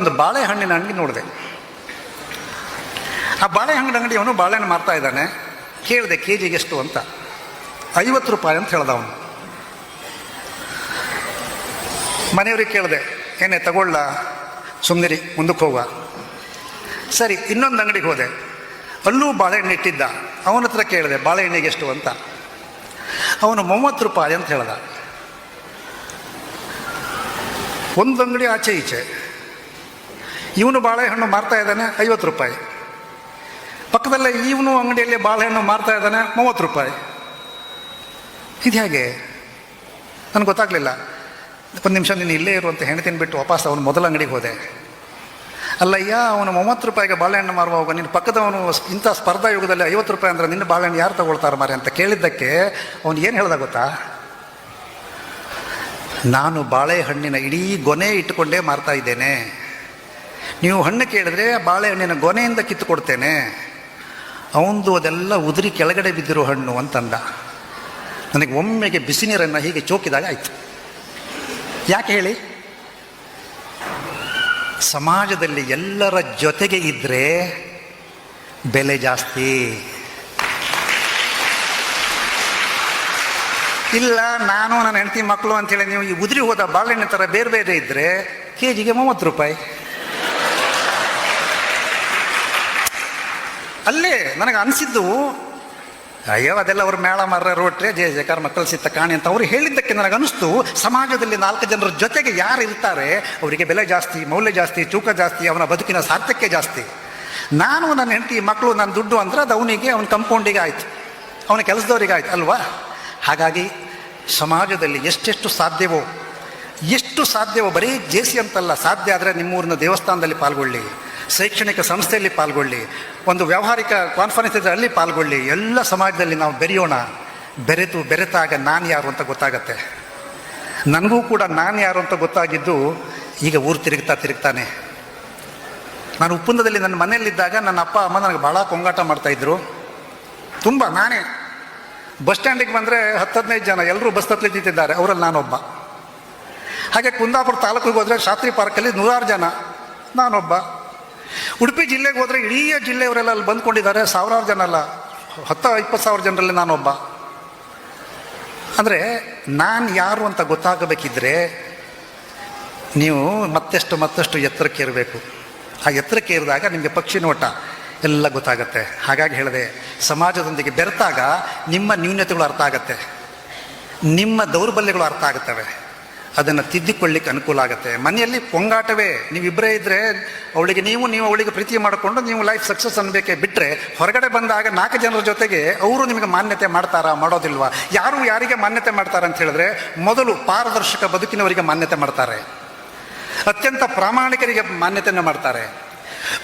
ಒಂದು ಬಾಳೆಹಣ್ಣಿನ ಅಂಗಡಿ ನೋಡಿದೆ. ಆ ಬಾಳೆಹಣ್ಣಿನ ಅಂಗಡಿಯವನು ಬಾಳೆಹಣ್ಣು ಮಾರ್ತಾ ಇದ್ದಾನೆ. ಕೇಳಿದೆ ಕೆ ಜಿಗೆ ಎಷ್ಟು ಅಂತ. 50 ರೂಪಾಯಿ ಅಂತ ಹೇಳ್ದ ಅವನು. ಮನೆಯವ್ರಿಗೆ ಕೇಳಿದೆ, ಏನೇ ತಗೊಳ್ಳ, ಸುಮ್ಮನಿರಿ, ಮುಂದಕ್ಕೆ ಹೋಗುವ. ಸರಿ, ಇನ್ನೊಂದು ಅಂಗಡಿಗೆ ಹೋದೆ. ಅಲ್ಲೂ ಬಾಳೆಹಣ್ಣು ಇಟ್ಟಿದ್ದ. ಅವನ ಹತ್ರ ಕೇಳಿದೆ ಬಾಳೆಹಣ್ಣಿಗೆ ಎಷ್ಟು ಅಂತ. ಅವನು 30 ರೂಪಾಯಿ ಅಂತ ಹೇಳ್ದ. ಒಂದು ಅಂಗಡಿ ಆಚೆ ಈಚೆ ಇವನು ಬಾಳೆಹಣ್ಣು ಮಾರ್ತಾ ಇದ್ದಾನೆ 50 ರೂಪಾಯಿ. ಪಕ್ಕದಲ್ಲೇ ಇವನು ಅಂಗಡಿಯಲ್ಲಿ ಬಾಳೆಹಣ್ಣು ಮಾರ್ತಾ ಇದ್ದಾನೆ 30 ರೂಪಾಯಿ. ಇದು ಹೇಗೆ ನನಗೆ ಗೊತ್ತಾಗಲಿಲ್ಲ. ಒಂದು ನಿಮಿಷ ನೀನು ಇಲ್ಲೇ ಇರುವಂಥ ಹೆಣ್ತಿನ ಬಿಟ್ಟು ವಾಪಸ್ ಅವನು ಮೊದಲ ಅಂಗಡಿಗೆ ಹೋದೆ. ಅಲ್ಲಯ್ಯ, ಅವನು 30 ರೂಪಾಯಿಗೆ ಬಾಳೆಹಣ್ಣು ಮಾರುವಾಗ ನಿನ್ನ ಪಕ್ಕದವನು ಇಂಥ ಸ್ಪರ್ಧಾ ಯುಗದಲ್ಲಿ 50 ರೂಪಾಯಿ ಅಂದರೆ ನಿನ್ನ ಬಾಳೆಹಣ್ಣು ಯಾರು ತಗೊಳ್ತಾರೆ ಮಾರೆ ಅಂತ ಕೇಳಿದ್ದಕ್ಕೆ ಅವನು ಏನು ಹೇಳ್ದ ಗೊತ್ತಾ? ನಾನು ಬಾಳೆಹಣ್ಣಿನ ಇಡೀ ಗೊನೆ ಇಟ್ಟುಕೊಂಡೇ ಮಾರ್ತಾ ಇದ್ದೇನೆ. ನೀವು ಹಣ್ಣು ಕೇಳಿದ್ರೆ ಬಾಳೆಹಣ್ಣಿನ ಗೊನೆಯಿಂದ ಕಿತ್ತು ಕೊಡ್ತೇನೆ. ಅವನದು ಅದೆಲ್ಲ ಉದುರಿ ಕೆಳಗಡೆ ಬಿದ್ದಿರೋ ಹಣ್ಣು ಅಂತಂದ. ನನಗೆ ಒಮ್ಮೆಗೆ ಬಿಸಿ ನೀರನ್ನು ಹೀಗೆ ಚೋಕಿದಾಗ ಆಯಿತು. ಯಾಕೆ ಹೇಳಿ? ಸಮಾಜದಲ್ಲಿ ಎಲ್ಲರ ಜೊತೆಗೆ ಇದ್ದರೆ ಬೆಲೆ ಜಾಸ್ತಿ. ಇಲ್ಲ, ನಾನು ನನ್ನ ಹೆಂಡತಿ ಮಕ್ಕಳು ಅಂಥೇಳಿ ನೀವು ಈ ಉದುರಿ ಹೋದ ಬಾಳೆಹಣ್ಣು ಥರ ಬೇರೆ ಬೇರೆ ಇದ್ದರೆ ಕೆ ಜಿಗೆ 30 ರೂಪಾಯಿ. ಅಲ್ಲೇ ನನಗೆ ಅನಿಸಿದ್ದು, ಅಯ್ಯೋ ಅದೆಲ್ಲ ಅವ್ರು ಮೇಳ ಮರ್ರ ರೋಟ್ರೆ ಜಯ ಜಯಕಾರ ಮಕ್ಕಳು ಸಿತ್ತ ಕಾಣಿ ಅಂತ ಅವ್ರು ಹೇಳಿದ್ದಕ್ಕೆ ನನಗೆ ಅನಿಸ್ತು, ಸಮಾಜದಲ್ಲಿ 4 ಜನರ ಜೊತೆಗೆ ಯಾರು ಇರ್ತಾರೆ ಅವರಿಗೆ ಬೆಲೆ ಜಾಸ್ತಿ, ಮೌಲ್ಯ ಜಾಸ್ತಿ, ತೂಕ ಜಾಸ್ತಿ, ಅವನ ಬದುಕಿನ ಸಾರ್ಥಕ್ಯ ಜಾಸ್ತಿ. ನಾನು ನನ್ನ ಹೆಂಡತಿ ಮಕ್ಕಳು ನನ್ನ ದುಡ್ಡು ಅಂದ್ರೆ ಅದು ಅವನಿಗೆ, ಅವನ ಕಂಪೌಂಡಿಗೆ ಆಯಿತು, ಅವನ ಕೆಲಸದವರಿಗೆ ಆಯ್ತು ಅಲ್ವಾ? ಹಾಗಾಗಿ ಸಮಾಜದಲ್ಲಿ ಎಷ್ಟು ಸಾಧ್ಯವೋ ಬರೀ ಜೇಸಿ ಅಂತಲ್ಲ, ಸಾಧ್ಯ ಆದರೆ ನಿಮ್ಮೂರಿನ ದೇವಸ್ಥಾನದಲ್ಲಿ ಪಾಲ್ಗೊಳ್ಳಿ, ಶೈಕ್ಷಣಿಕ ಸಂಸ್ಥೆಯಲ್ಲಿ ಪಾಲ್ಗೊಳ್ಳಿ, ಒಂದು ವ್ಯಾವಹಾರಿಕ ಕಾನ್ಫರೆನ್ಸ್ ಇದ್ದರೆ ಅಲ್ಲಿ ಪಾಲ್ಗೊಳ್ಳಿ. ಎಲ್ಲ ಸಮಾಜದಲ್ಲಿ ನಾವು ಬೆರೆಯೋಣ. ಬೆರೆತಾಗ ನಾನು ಯಾರು ಅಂತ ಗೊತ್ತಾಗತ್ತೆ. ನನಗೂ ಕೂಡ ನಾನು ಯಾರು ಅಂತ ಗೊತ್ತಾಗಿದ್ದು ಈಗ ಊರು ತಿರುಗ್ತಾನೆ. ನಾನು ಉಪ್ಪುಂದದಲ್ಲಿ ನನ್ನ ಮನೆಯಲ್ಲಿದ್ದಾಗ ನನ್ನ ಅಪ್ಪ ಅಮ್ಮ ನನಗೆ ಭಾಳ ಕೊಂಗಾಟ ಮಾಡ್ತಾಯಿದ್ರು. ತುಂಬ ನಾನೇ ಬಸ್ ಸ್ಟ್ಯಾಂಡಿಗೆ ಬಂದರೆ 10-15 ಜನ ಎಲ್ಲರೂ ಬಸ್ ಹತ್ತಲಿ ನಿಂತಿದ್ದಾರೆ, ಅವರಲ್ಲಿ ನಾನೊಬ್ಬ. ಹಾಗೆ ಕುಂದಾಪುರ ತಾಲೂಕಿಗೆ ಹೋದರೆ ಶಾಸ್ತ್ರಿ ಪಾರ್ಕಲ್ಲಿ 100 ಜನ, ನಾನೊಬ್ಬ. ಉಡುಪಿ ಜಿಲ್ಲೆಗೆ ಹೋದರೆ ಇಡೀ ಜಿಲ್ಲೆಯವರೆಲ್ಲ ಅಲ್ಲಿ ಬಂದ್ಕೊಂಡಿದ್ದಾರೆ, 1000 ಜನ ಅಲ್ಲ, 10-20 ಸಾವಿರ ಜನರಲ್ಲಿ ನಾನೊಬ್ಬ. ಅಂದರೆ ನಾನು ಯಾರು ಅಂತ ಗೊತ್ತಾಗಬೇಕಿದ್ರೆ ನೀವು ಮತ್ತಷ್ಟು ಎತ್ತರಕ್ಕೆ ಇರಬೇಕು. ಆ ಎತ್ತರಕ್ಕೆ ಇರಿದಾಗ ನಿಮಗೆ ಪಕ್ಷಿ ನೋಟ ಎಲ್ಲ ಗೊತ್ತಾಗತ್ತೆ. ಹಾಗಾಗಿ ಹೇಳಿದೆ, ಸಮಾಜದೊಂದಿಗೆ ಬೆರೆತಾಗ ನಿಮ್ಮ ನ್ಯೂನತೆಗಳು ಅರ್ಥ ಆಗತ್ತೆ, ನಿಮ್ಮ ದೌರ್ಬಲ್ಯಗಳು ಅರ್ಥ ಆಗುತ್ತವೆ, ಅದನ್ನು ತಿದ್ದಿಕೊಳ್ಳಿಕ್ಕೆ ಅನುಕೂಲ ಆಗುತ್ತೆ. ಮನೆಯಲ್ಲಿ ಕೊಂಗಾಟವೇ, ನೀವಿಬ್ಬರೇ ಇದ್ದರೆ ಅವಳಿಗೆ ನೀವು ಅವಳಿಗೆ ಪ್ರೀತಿ ಮಾಡಿಕೊಂಡು ನೀವು ಲೈಫ್ ಸಕ್ಸಸ್ ಅನ್ಬೇಕೇ ಬಿಟ್ಟರೆ, ಹೊರಗಡೆ ಬಂದಾಗ 4 ಜನರ ಜೊತೆಗೆ ಅವರು ನಿಮಗೆ ಮಾನ್ಯತೆ ಮಾಡ್ತಾರಾ, ಮಾಡೋದಿಲ್ವಾ? ಯಾರಿಗೆ ಮಾನ್ಯತೆ ಮಾಡ್ತಾರೆ ಅಂತ ಹೇಳಿದ್ರೆ, ಮೊದಲು ಪಾರದರ್ಶಕ ಬದುಕಿನವರಿಗೆ ಮಾನ್ಯತೆ ಮಾಡ್ತಾರೆ, ಅತ್ಯಂತ ಪ್ರಾಮಾಣಿಕರಿಗೆ ಮಾನ್ಯತೆಯನ್ನು ಮಾಡ್ತಾರೆ,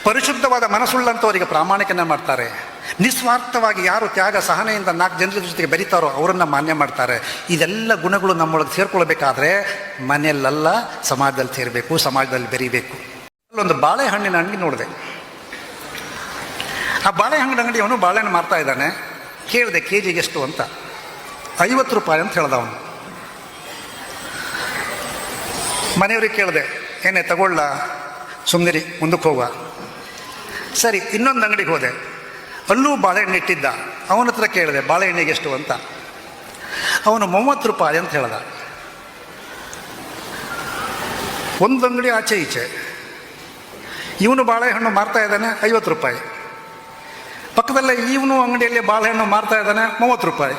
ಪರಿಶುದ್ಧವಾದ ಮನಸ್ಸುಳ್ಳಂಥವರಿಗೆ ಪ್ರಾಮಾಣಿಕನ ಮಾಡ್ತಾರೆ, ನಿಸ್ವಾರ್ಥವಾಗಿ ಯಾರು ತ್ಯಾಗ ಸಹನೆಯಿಂದ 4 ಜನರ ಜೊತೆಗೆ ಬೆರೀತಾರೋ ಅವರನ್ನು ಮಾನ್ಯ ಮಾಡ್ತಾರೆ. ಇದೆಲ್ಲ ಗುಣಗಳು ನಮ್ಮೊಳಗೆ ಸೇರ್ಕೊಳ್ಬೇಕಾದ್ರೆ ಮನೆಯಲ್ಲೆಲ್ಲ ಸಮಾಜದಲ್ಲಿ ಸೇರಬೇಕು, ಸಮಾಜದಲ್ಲಿ ಬೆರೀಬೇಕು. ಅಲ್ಲೊಂದು ಬಾಳೆಹಣ್ಣಿನ ಅಂಗಡಿ ನೋಡಿದೆ. ಆ ಬಾಳೆಹಣ್ಣಿನ ಅಂಗಡಿಯವನು ಬಾಳೆಹಣ್ಣು ಮಾರ್ತಾ ಇದ್ದಾನೆ. ಕೇಳಿದೆ ಕೆ ಜಿಗೆ ಎಷ್ಟು ಅಂತ. 50 ರೂಪಾಯಿ ಅಂತ ಹೇಳ್ದ ಅವನು. ಮನೆಯವ್ರಿಗೆ ಕೇಳಿದೆ, ಏನೇ ತಗೊಳ್ಳ, ಸುಮ್ಮನಿರಿ, ಮುಂದಕ್ಕೆ ಹೋಗುವ. ಸರಿ, ಇನ್ನೊಂದು ಅಂಗಡಿಗೆ ಹೋದೆ. ಅಲ್ಲೂ ಬಾಳೆಹಣ್ಣು ಇಟ್ಟಿದ್ದ. ಅವನ ಹತ್ರ ಕೇಳಿದೆ ಬಾಳೆಹಣ್ಣಿಗೆ ಎಷ್ಟು ಅಂತ. ಅವನು 30 ರೂಪಾಯಿ ಅಂತ ಹೇಳ್ದ. ಒಂದು ಅಂಗಡಿ ಆಚೆ ಈಚೆ ಇವನು ಬಾಳೆಹಣ್ಣು ಮಾರ್ತಾ ಇದ್ದಾನೆ 50 ರೂಪಾಯಿ. ಪಕ್ಕದಲ್ಲೇ ಇವನು ಅಂಗಡಿಯಲ್ಲಿ ಬಾಳೆಹಣ್ಣು ಮಾರ್ತಾ ಇದ್ದಾನೆ 30 ರೂಪಾಯಿ.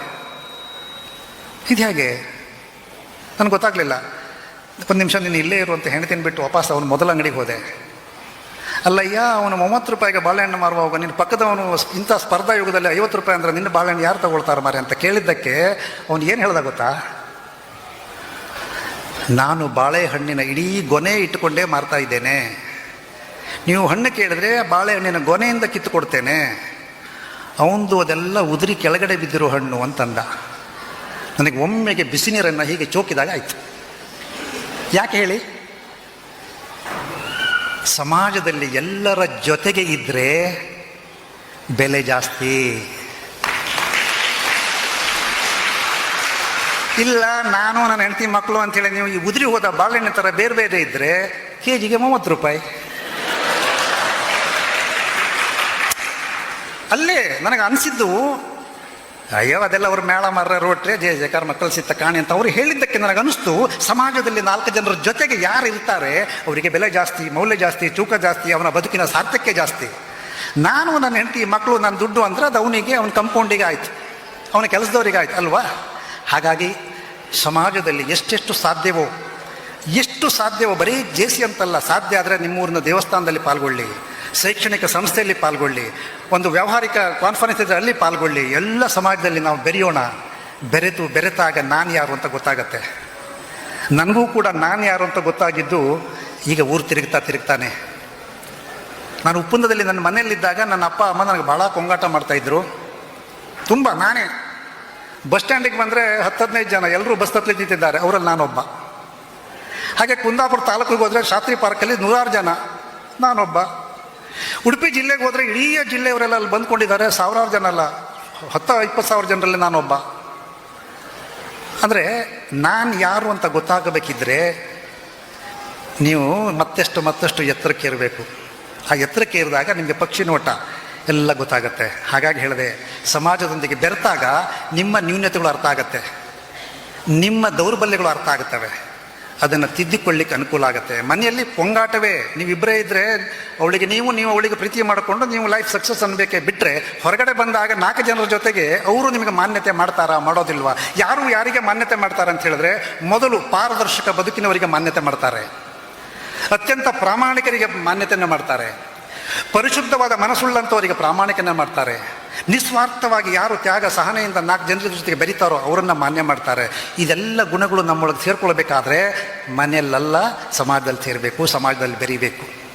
ಇದು ಹೇಗೆ ನನಗೆ ಗೊತ್ತಾಗಲಿಲ್ಲ. ಒಂದು ನಿಮಿಷ ನೀನು ಇಲ್ಲೇ ಇರುವಂಥ ಹೆಣ್ತಿನ ಬಿಟ್ಟು ವಾಪಸ್ ಅವನು ಮೊದಲ ಅಂಗಡಿಗೆ ಹೋದೆ. ಅಲ್ಲಯ್ಯ, ಅವನು 30 ರೂಪಾಯಿಗೆ ಬಾಳೆಹಣ್ಣು ಮಾರುವಾಗ ನಿನ್ನ ಪಕ್ಕದವನು ಇಂಥ ಸ್ಪರ್ಧಾ ಯುಗದಲ್ಲಿ 50 ರೂಪಾಯಿ ಅಂದರೆ ನಿನ್ನ ಬಾಳೆಹಣ್ಣು ಯಾರು ತಗೊಳ್ತಾರೆ ಮಾರೆ ಅಂತ ಕೇಳಿದ್ದಕ್ಕೆ ಅವನು ಏನು ಹೇಳ್ದ ಗೊತ್ತಾ? ನಾನು ಬಾಳೆಹಣ್ಣಿನ ಇಡೀ ಗೊನೆ ಇಟ್ಟುಕೊಂಡೇ ಮಾರ್ತಾ ಇದ್ದೇನೆ. ನೀವು ಹಣ್ಣು ಕೇಳಿದ್ರೆ ಬಾಳೆಹಣ್ಣಿನ ಗೊನೆಯಿಂದ ಕಿತ್ತು ಕೊಡ್ತೇನೆ. ಅವನದು ಅದೆಲ್ಲ ಉದುರಿ ಕೆಳಗಡೆ ಬಿದ್ದಿರೋ ಹಣ್ಣು ಅಂತಂದ. ನನಗೆ ಒಮ್ಮೆಗೆ ಬಿಸಿ ನೀರನ್ನು ಹೀಗೆ ಚೋಕಿದಾಗ ಆಯಿತು. ಯಾಕೆ ಹೇಳಿ? ಸಮಾಜದಲ್ಲಿ ಎಲ್ಲರ ಜೊತೆಗೆ ಇದ್ದರೆ ಬೆಲೆ ಜಾಸ್ತಿ. ಇಲ್ಲ, ನಾನು ನನ್ನ ಹೆಂಡತಿ ಮಕ್ಕಳು ಅಂಥೇಳಿ ನೀವು ಈ ಉದುರಿ ಹೋದ ಬಾಳೆಹಣ್ಣು ಥರ ಬೇರೆ ಬೇರೆ ಇದ್ದರೆ ಕೆಜಿಗೆ 30 ರೂಪಾಯಿ. ಅಲ್ಲೇ ನನಗೆ ಅನಿಸಿದ್ದು, ಅಯ್ಯೋ ಅದೆಲ್ಲ ಅವ್ರು ಮೇಳ ಮಾರ್ರೆ ರೋಟ್ರೆ ಜಯ ಜಯಕಾರ ಮಕ್ಕಳು ಸಿತ್ತ ಕಾಣಿ ಅಂತ ಅವ್ರು ಹೇಳಿದ್ದಕ್ಕೆ ನನಗೆ ಅನಿಸ್ತು, ಸಮಾಜದಲ್ಲಿ 4 ಜನರ ಜೊತೆಗೆ ಯಾರು ಇರ್ತಾರೆ ಅವರಿಗೆ ಬೆಲೆ ಜಾಸ್ತಿ, ಮೌಲ್ಯ ಜಾಸ್ತಿ, ತೂಕ ಜಾಸ್ತಿ, ಅವನ ಬದುಕಿನ ಸಾರ್ಥಕ್ಯ ಜಾಸ್ತಿ. ನಾನು, ನನ್ನ ಹೆಂಡತಿ, ಮಕ್ಕಳು, ನನ್ನ ದುಡ್ಡು ಅಂದ್ರೆ ಅದು ಅವನಿಗೆ, ಅವನ ಕಂಪೌಂಡಿಗೆ ಆಯಿತು, ಅವನ ಕೆಲಸದವರಿಗೆ ಆಯ್ತು ಅಲ್ವಾ. ಹಾಗಾಗಿ ಸಮಾಜದಲ್ಲಿ ಎಷ್ಟು ಸಾಧ್ಯವೋ ಬರೀ ಜೇಸಿ ಅಂತಲ್ಲ, ಸಾಧ್ಯ ಆದರೆ ನಿಮ್ಮೂರಿನ ದೇವಸ್ಥಾನದಲ್ಲಿ ಪಾಲ್ಗೊಳ್ಳಿ, ಶೈಕ್ಷಣಿಕ ಸಂಸ್ಥೆಯಲ್ಲಿ ಪಾಲ್ಗೊಳ್ಳಿ, ಒಂದು ವ್ಯಾವಹಾರಿಕ ಕಾನ್ಫರೆನ್ಸ್ ಇದ್ದರೆ ಅಲ್ಲಿ ಪಾಲ್ಗೊಳ್ಳಿ. ಎಲ್ಲ ಸಮಾಜದಲ್ಲಿ ನಾವು ಬೆರೆಯೋಣ. ಬೆರೆತಾಗ ನಾನು ಯಾರು ಅಂತ ಗೊತ್ತಾಗತ್ತೆ. ನನಗೂ ಕೂಡ ನಾನು ಯಾರು ಅಂತ ಗೊತ್ತಾಗಿದ್ದು ಈಗ ಊರು ತಿರುಗ್ತಾನೆ. ನಾನು ಉಪ್ಪುಂದದಲ್ಲಿ ನನ್ನ ಮನೆಯಲ್ಲಿದ್ದಾಗ ನನ್ನ ಅಪ್ಪ ಅಮ್ಮ ನನಗೆ ಭಾಳ ಕೊಂಗಾಟ ಮಾಡ್ತಾಯಿದ್ರು. ತುಂಬ ನಾನೇ ಬಸ್ ಸ್ಟ್ಯಾಂಡಿಗೆ ಬಂದರೆ 10-15 ಜನ ಎಲ್ಲರೂ ಬಸ್ ಹತ್ತಲಿ ನಿಂತಿದ್ದಾರೆ, ಅವರಲ್ಲಿ ನಾನೊಬ್ಬ. ಹಾಗೆ ಕುಂದಾಪುರ ತಾಲೂಕಿಗೆ ಹೋದರೆ ಶಾಸ್ತ್ರಿ ಪಾರ್ಕಲ್ಲಿ 100 ಜನ, ನಾನೊಬ್ಬ. ಉಡುಪಿ ಜಿಲ್ಲೆಗೆ ಹೋದರೆ ಇಡೀ ಜಿಲ್ಲೆಯವರೆಲ್ಲ ಅಲ್ಲಿ ಬಂದ್ಕೊಂಡಿದ್ದಾರೆ, 1000 ಜನ ಅಲ್ಲ, 10-20 ಸಾವಿರ ಜನರಲ್ಲಿ ನಾನೊಬ್ಬ. ಅಂದರೆ ನಾನು ಯಾರು ಅಂತ ಗೊತ್ತಾಗಬೇಕಿದ್ರೆ ನೀವು ಮತ್ತಷ್ಟು ಎತ್ತರಕ್ಕೆ ಇರಬೇಕು. ಆ ಎತ್ತರಕ್ಕೆ ಇರಿದಾಗ ನಿಮಗೆ ಪಕ್ಷಿ ನೋಟ ಎಲ್ಲ ಗೊತ್ತಾಗತ್ತೆ. ಹಾಗಾಗಿ ಹೇಳಿದೆ, ಸಮಾಜದೊಂದಿಗೆ ಬೆರೆತಾಗ ನಿಮ್ಮ ನ್ಯೂನತೆಗಳು ಅರ್ಥ ಆಗತ್ತೆ, ನಿಮ್ಮ ದೌರ್ಬಲ್ಯಗಳು ಅರ್ಥ ಆಗುತ್ತವೆ, ಅದನ್ನು ತಿದ್ದಿಕೊಳ್ಳಿಕ್ಕೆ ಅನುಕೂಲ ಆಗುತ್ತೆ. ಮನೆಯಲ್ಲಿ ಪೊಂಗಾಟವೇ, ನೀವಿಬ್ಬರೇ ಇದ್ದರೆ ಅವಳಿಗೆ ನೀವು ಅವಳಿಗೆ ಪ್ರೀತಿ ಮಾಡಿಕೊಂಡು ನೀವು ಲೈಫ್ ಸಕ್ಸಸ್ ಅನ್ಬೇಕೇ ಬಿಟ್ಟರೆ, ಹೊರಗಡೆ ಬಂದಾಗ 4 ಜನರ ಜೊತೆಗೆ ಅವರು ನಿಮಗೆ ಮಾನ್ಯತೆ ಮಾಡ್ತಾರಾ, ಮಾಡೋದಿಲ್ವಾ? ಯಾರಿಗೆ ಮಾನ್ಯತೆ ಮಾಡ್ತಾರೆ ಅಂತ ಹೇಳಿದ್ರೆ, ಮೊದಲು ಪಾರದರ್ಶಕ ಬದುಕಿನವರಿಗೆ ಮಾನ್ಯತೆ ಮಾಡ್ತಾರೆ, ಅತ್ಯಂತ ಪ್ರಾಮಾಣಿಕರಿಗೆ ಮಾನ್ಯತೆಯನ್ನು ಮಾಡ್ತಾರೆ, ಪರಿಶುದ್ಧವಾದ ಮನಸ್ಸುಳ್ಳಂಥವರಿಗೆ ಪ್ರಾಮಾಣಿಕನ ಮಾಡ್ತಾರೆ, ನಿಸ್ವಾರ್ಥವಾಗಿ ಯಾರು ತ್ಯಾಗ ಸಹನೆಯಿಂದ 4 ಜನರ ಜೊತೆಗೆ ಬೆರೀತಾರೋ ಅವರನ್ನು ಮಾನ್ಯ ಮಾಡ್ತಾರೆ. ಇದೆಲ್ಲ ಗುಣಗಳು ನಮ್ಮೊಳಗೆ ಸೇರ್ಕೊಳ್ಬೇಕಾದ್ರೆ ಮನೆಯಲ್ಲೆಲ್ಲ ಸಮಾಜದಲ್ಲಿ ಸೇರಬೇಕು, ಸಮಾಜದಲ್ಲಿ ಬೆರೀಬೇಕು.